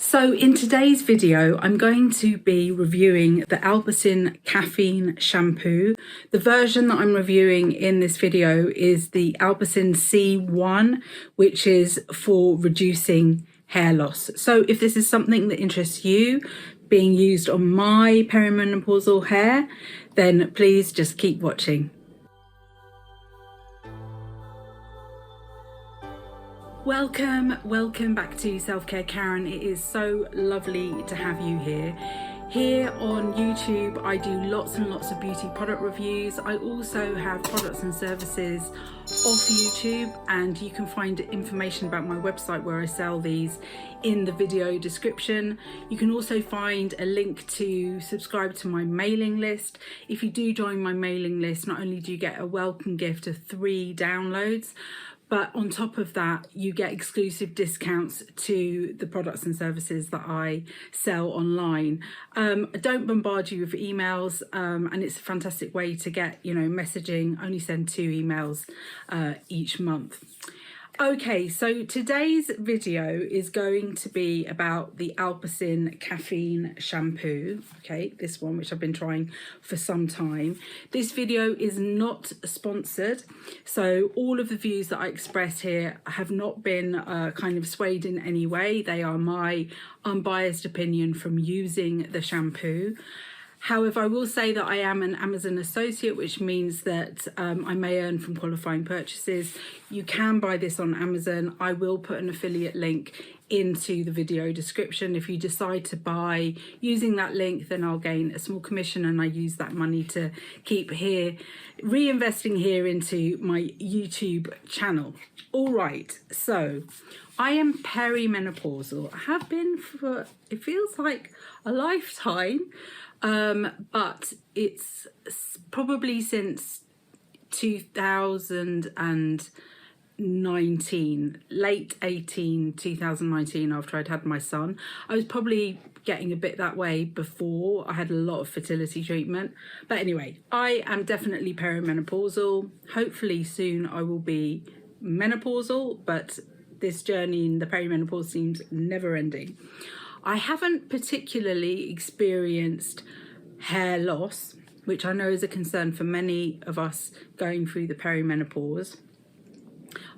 So in today's video, I'm going to be reviewing the Alpecin Caffeine Shampoo. The version that I'm reviewing in this video is the Alpecin C1, which is for reducing hair loss. So if this is something that interests you, being used on my perimenopausal hair, then please just keep watching. Welcome back to Self-Care Karen. It is so lovely to have you here. Here on YouTube, I do lots and lots of beauty product reviews. I also have products and services off YouTube, and you can find information about my website where I sell these in the video description. You can also find a link to subscribe to my mailing list. If you do join my mailing list, not only do you get a welcome gift of 3 downloads, but on top of that, you get exclusive discounts to the products and services that I sell online. I don't bombard you with emails, and it's a fantastic way to get, messaging. I only send 2 emails each month. Okay, so today's video is going to be about the Alpecin Caffeine Shampoo, okay, this one, which I've been trying for some time. This video is not sponsored, so all of the views that I express here have not been kind of swayed in any way. They are my unbiased opinion from using the shampoo. However, I will say that I am an Amazon associate, which means that I may earn from qualifying purchases. You can buy this on Amazon. I will put an affiliate link into the video description. If you decide to buy using that link, then I'll gain a small commission, and I use that money to keep reinvesting here into my YouTube channel. All right, so I am perimenopausal. I have been for, it feels like a lifetime. But it's probably since 2019, late 2019, after I'd had my son. I was probably getting a bit that way before. I had a lot of fertility treatment. But anyway, I am definitely perimenopausal. Hopefully soon I will be menopausal, but this journey in the perimenopause seems never ending. I haven't particularly experienced hair loss, which I know is a concern for many of us going through the perimenopause.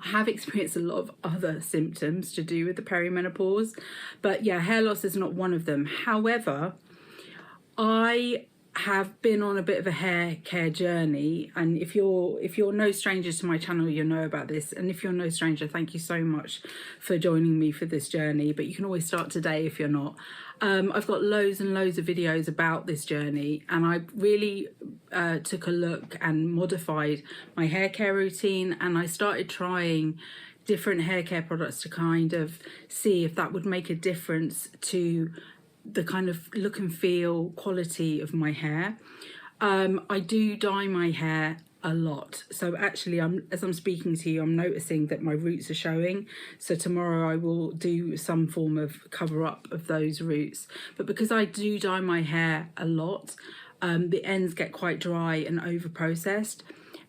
I have experienced a lot of other symptoms to do with the perimenopause, but yeah, hair loss is not one of them. However, I have been on a bit of a hair care journey, and if you're no stranger to my channel, you'll know about this, and if you're no stranger, thank you so much for joining me for this journey, but you can always start today if you're not. I've got loads and loads of videos about this journey, and I really took a look and modified my hair care routine, and I started trying different hair care products to kind of see if that would make a difference to the kind of look and feel quality of my hair. I do dye my hair a lot, so actually as I'm speaking to you, I'm noticing that my roots are showing, so tomorrow I will do some form of cover up of those roots. But because I do dye my hair a lot, the ends get quite dry and over processed,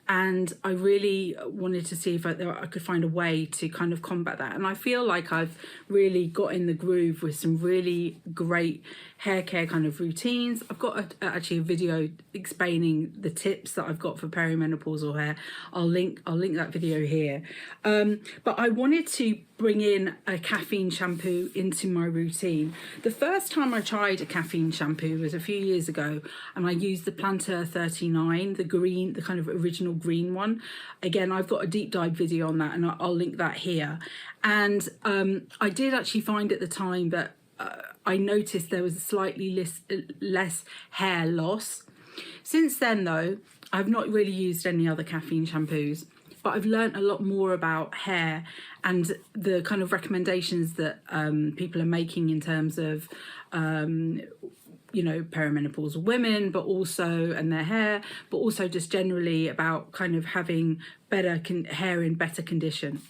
and I really wanted to see if I could find a way to kind of combat that. And I feel like I've really got in the groove with some really great hair care kind of routines. I've got actually a video explaining the tips that I've got for perimenopausal hair. I'll link that video here. But I wanted to bring in a caffeine shampoo into my routine. The first time I tried a caffeine shampoo was a few years ago, and I used the Planter 39, the kind of original green one. Again, I've got a deep dive video on that, and I'll link that here. And I did actually find at the time that I noticed there was a slightly less hair loss. Since then though, I've not really used any other caffeine shampoos, but I've learned a lot more about hair and the kind of recommendations that people are making in terms of perimenopausal women, but also, and their hair, but also just generally about kind of having better hair in better condition.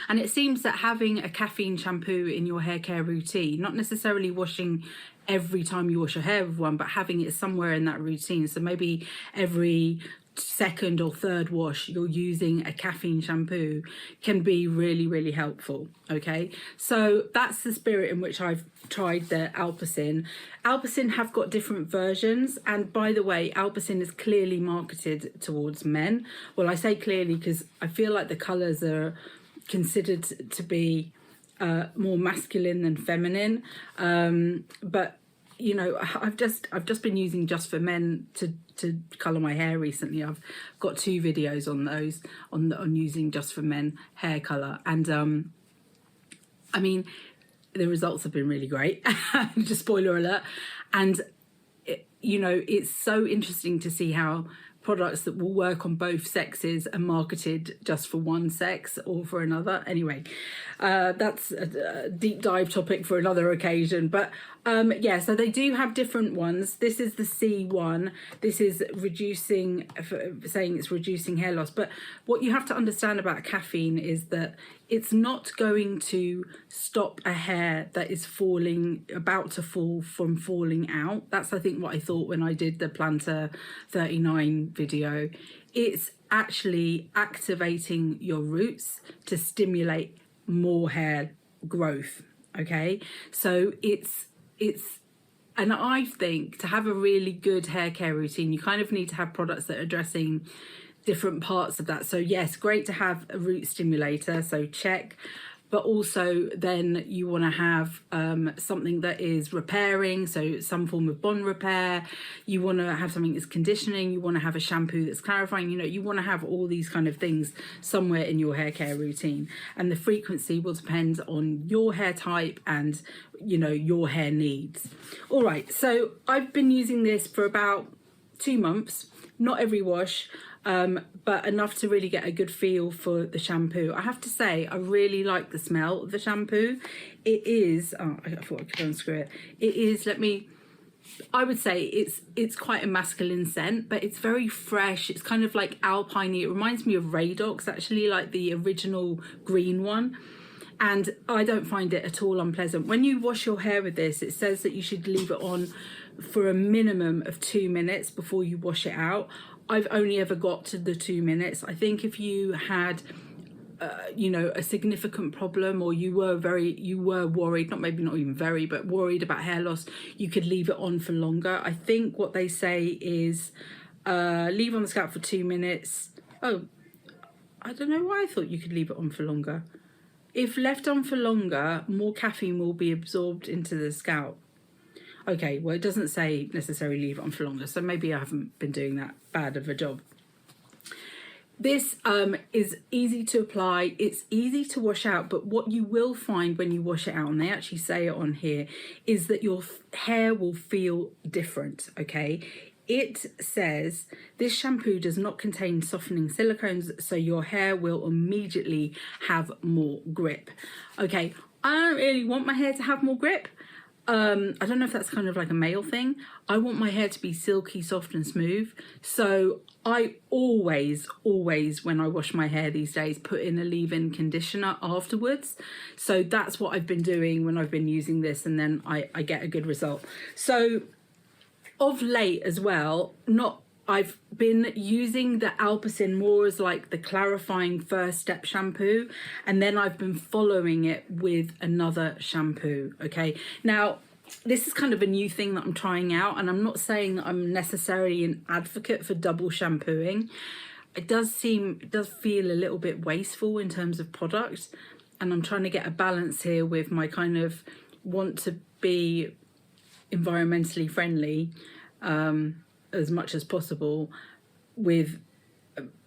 And it seems that having a caffeine shampoo in your hair care routine, not necessarily washing every time you wash your hair with one, but having it somewhere in that routine, so maybe every second or third wash you're using a caffeine shampoo can be really, really helpful. Okay, so that's the spirit in which I've tried the Alpecin. Alpecin have got different versions, and by the way, Alpecin is clearly marketed towards men. Well, I say clearly because I feel like the colours are considered to be more masculine than feminine, but you know, I've just been using Just for Men to colour my hair recently. I've got 2 videos on those on using Just for Men hair colour, and I mean, the results have been really great. Just spoiler alert. And you know, it's so interesting to see how products that will work on both sexes are marketed just for one sex or for another. Anyway, that's a deep dive topic for another occasion. But yeah, so they do have different ones. This is the C1. This is saying it's reducing hair loss. But what you have to understand about caffeine is that it's not going to stop a hair that is about to fall from falling out. That's, I think, what I thought when I did the Planter 39 video. It's actually activating your roots to stimulate more hair growth. Okay, so it's and I think to have a really good hair care routine, you kind of need to have products that are addressing different parts of that. So yes, great to have a root stimulator, so check, but also then you want to have something that is repairing, so some form of bond repair. You want to have something that's conditioning. You want to have a shampoo that's clarifying. You know, you want to have all these kind of things somewhere in your hair care routine, and the frequency will depend on your hair type and, you know, your hair needs. All right, so I've been using this for about 2 months, not every wash, but enough to really get a good feel for the shampoo. I have to say, I really like the smell of the shampoo. It is, oh, I thought I could unscrew it. It is, I would say it's quite a masculine scent, but it's very fresh. It's kind of like alpine-y. It reminds me of Radox, actually, like the original green one. And I don't find it at all unpleasant. When you wash your hair with this, it says that you should leave it on for a minimum of 2 minutes before you wash it out. I've only ever got to the 2 minutes. I think if you had, you know, a significant problem, or you were worried, not even very, but worried about hair loss, you could leave it on for longer. I think what they say is leave on the scalp for 2 minutes. Oh, I don't know why I thought you could leave it on for longer. If left on for longer, more caffeine will be absorbed into the scalp. Okay, well, it doesn't say necessarily leave it on for longer, so maybe I haven't been doing that bad of a job. This is easy to apply, it's easy to wash out, but what you will find when you wash it out, and they actually say it on here, is that your hair will feel different, okay? It says this shampoo does not contain softening silicones, so your hair will immediately have more grip. Okay, I don't really want my hair to have more grip. I don't know if that's kind of like a male thing. I want my hair to be silky, soft and smooth. So I always, when I wash my hair these days, put in a leave-in conditioner afterwards. So that's what I've been doing when I've been using this, and then I get a good result. So of late as well, I've been using the Alpecin more as like the clarifying first step shampoo, and then I've been following it with another shampoo. Okay, now this is kind of a new thing that I'm trying out, and I'm not saying that I'm necessarily an advocate for double shampooing. It does feel a little bit wasteful in terms of product, and I'm trying to get a balance here with my kind of want to be environmentally friendly as much as possible, with,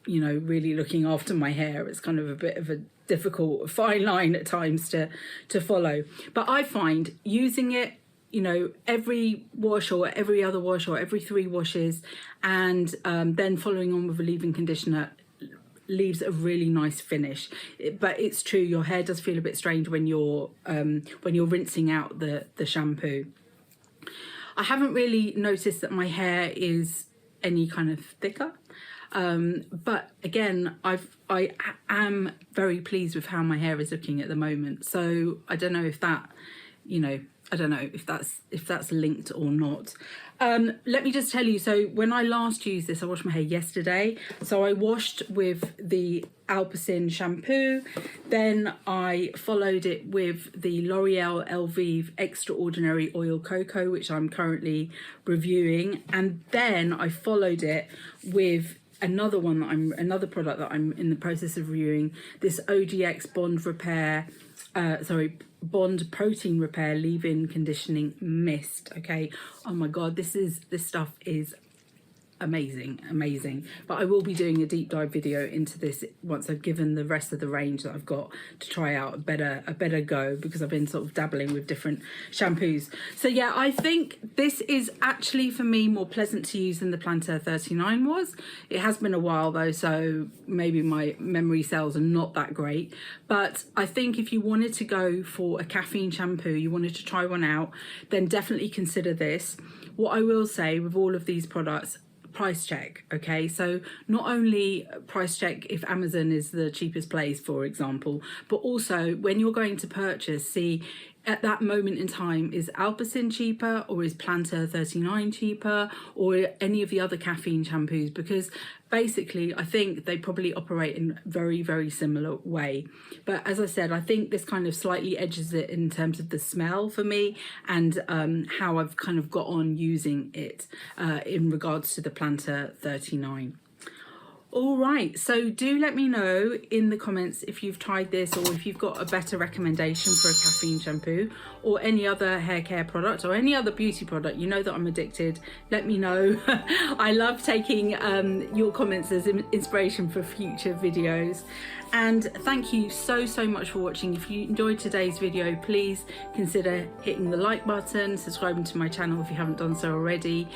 you know, really looking after my hair. It's kind of a bit of a difficult fine line at times to follow, but I find using it, you know, every wash or every other wash or every 3 washes, and then following on with a leave-in conditioner leaves a really nice finish. But it's true, your hair does feel a bit strange when you're rinsing out the shampoo. I haven't really noticed that my hair is any kind of thicker, but again, I am very pleased with how my hair is looking at the moment. So I don't know if that, you know, I don't know if that's linked or not. Let me just tell you, so when I last used this, I washed my hair yesterday. So I washed with the Alpecin shampoo, then I followed it with the L'Oreal Elvive Extraordinary Oil Cocoa, which I'm currently reviewing, and then I followed it with another product that I'm in the process of reviewing, this ODX Bond Protein Repair Leave-In Conditioning Mist. Okay, oh my god, this stuff is amazing. But I will be doing a deep dive video into this once I've given the rest of the range that I've got to try out a better go, because I've been sort of dabbling with different shampoos. So yeah, I think this is actually for me more pleasant to use than the Plantaire 39 was. It has been a while though, so maybe my memory cells are not that great, but I think if you wanted to go for a caffeine shampoo, you wanted to try one out, then definitely consider this. What I will say with all of these products, price check. Okay, so not only price check if Amazon is the cheapest place, for example, but also when you're going to purchase, see at that moment in time, is Alpecin cheaper, or is Plantaire 39 cheaper, or any of the other caffeine shampoos? Because basically I think they probably operate in very similar way. But as I said, I think this kind of slightly edges it in terms of the smell for me, and how I've kind of got on using it in regards to the Plantaire 39. All right, so do let me know in the comments if you've tried this, or if you've got a better recommendation for a caffeine shampoo or any other hair care product or any other beauty product. You know that I'm addicted. Let me know. I love taking your comments as inspiration for future videos. And thank you so much for watching. If you enjoyed today's video, please consider hitting the like button, subscribing to my channel if you haven't done so already,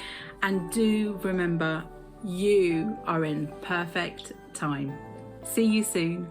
and do remember, you are in perfect time. See you soon.